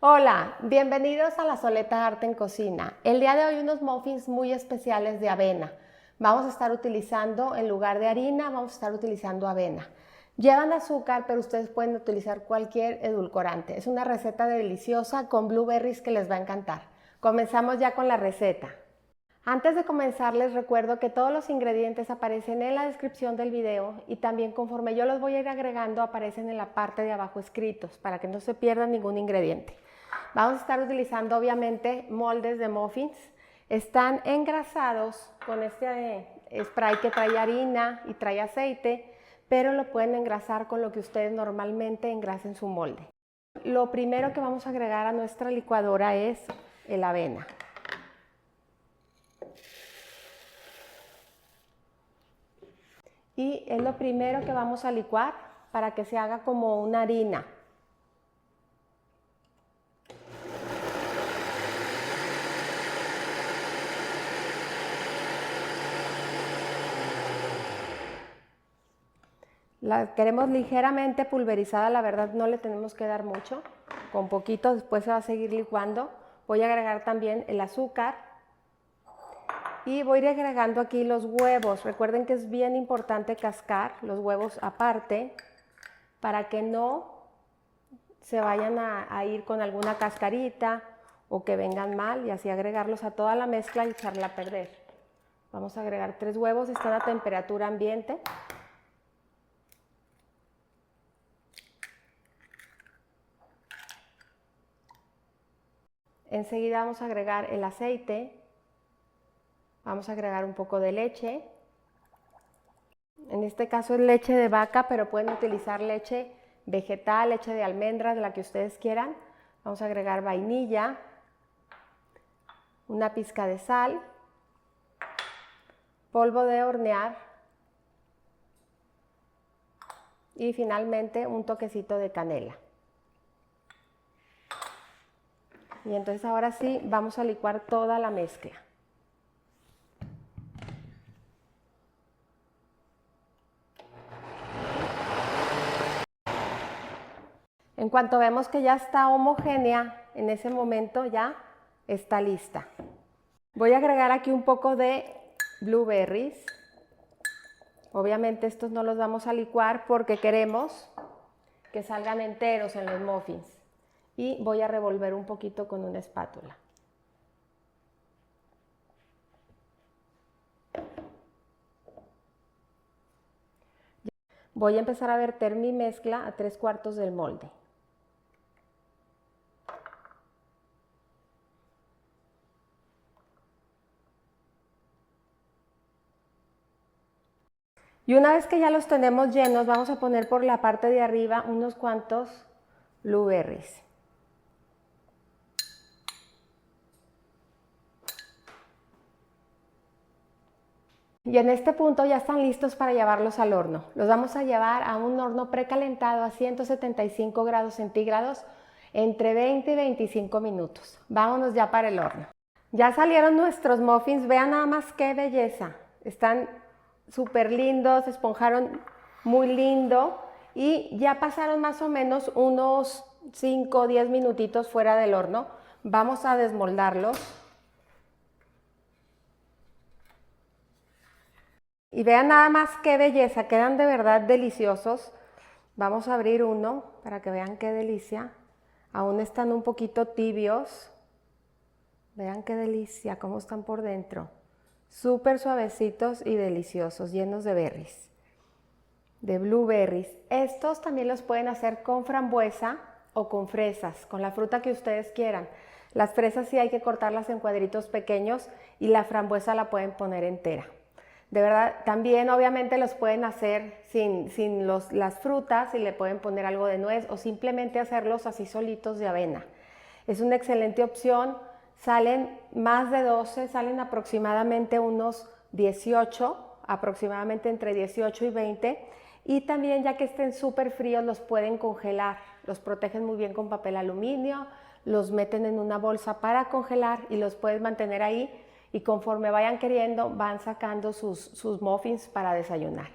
Hola, bienvenidos a La Soleta Arte en Cocina. El día de hoy unos muffins muy especiales de avena. Vamos a estar utilizando, en lugar de harina, vamos a estar utilizando avena. Llevan azúcar, pero ustedes pueden utilizar cualquier edulcorante. Es una receta deliciosa con blueberries que les va a encantar. Comenzamos ya con la receta. Antes de comenzar les recuerdo que todos los ingredientes aparecen en la descripción del video y también conforme yo los voy a ir agregando aparecen en la parte de abajo escritos para que no se pierda ningún ingrediente. Vamos a estar utilizando obviamente moldes de muffins. Están engrasados con este spray que trae harina y trae aceite, pero lo pueden engrasar con lo que ustedes normalmente engrasen su molde. Lo primero que vamos a agregar a nuestra licuadora es el avena. Y es lo primero que vamos a licuar para que se haga como una harina. La queremos ligeramente pulverizada, la verdad no le tenemos que dar mucho, con poquito, después se va a seguir licuando. Voy a agregar también el azúcar y voy a ir agregando aquí los huevos. Recuerden que es bien importante cascar los huevos aparte para que no se vayan a ir con alguna cascarita o que vengan mal, y así agregarlos a toda la mezcla y echarla a perder. Vamos a agregar 3 huevos, están a temperatura ambiente. Enseguida vamos a agregar el aceite, vamos a agregar un poco de leche. En este caso es leche de vaca, pero pueden utilizar leche vegetal, leche de almendras, la que ustedes quieran. Vamos a agregar vainilla, una pizca de sal, polvo de hornear y finalmente un toquecito de canela. Y entonces ahora sí vamos a licuar toda la mezcla. En cuanto vemos que ya está homogénea, en ese momento ya está lista. Voy a agregar aquí un poco de blueberries. Obviamente estos no los vamos a licuar porque queremos que salgan enteros en los muffins. Y voy a revolver un poquito con una espátula. Voy a empezar a verter mi mezcla a 3/4 del molde. Y una vez que ya los tenemos llenos, vamos a poner por la parte de arriba unos cuantos blueberries. Y en este punto ya están listos para llevarlos al horno. Los vamos a llevar a un horno precalentado a 175 grados centígrados entre 20 y 25 minutos. Vámonos ya para el horno. Ya salieron nuestros muffins, vean nada más qué belleza. Están súper lindos, se esponjaron muy lindo y ya pasaron más o menos unos 5 o 10 minutitos fuera del horno. Vamos a desmoldarlos. Y vean nada más qué belleza, quedan de verdad deliciosos. Vamos a abrir uno para que vean qué delicia. Aún están un poquito tibios. Vean qué delicia, cómo están por dentro. Súper suavecitos y deliciosos, llenos de berries, de blueberries. Estos también los pueden hacer con frambuesa o con fresas, con la fruta que ustedes quieran. Las fresas sí hay que cortarlas en cuadritos pequeños y la frambuesa la pueden poner entera. De verdad, también obviamente los pueden hacer sin las frutas y le pueden poner algo de nuez o simplemente hacerlos así solitos de avena. Es una excelente opción. Salen más de 12, salen aproximadamente unos 18, aproximadamente entre 18 y 20. Y también ya que estén súper fríos los pueden congelar. Los protegen muy bien con papel aluminio, los meten en una bolsa para congelar y los puedes mantener ahí. Y conforme vayan queriendo, van sacando sus muffins para desayunar.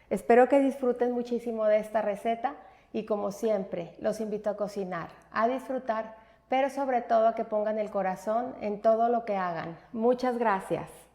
Espero que disfruten muchísimo de esta receta y como siempre, los invito a cocinar, a disfrutar, pero sobre todo a que pongan el corazón en todo lo que hagan. Muchas gracias.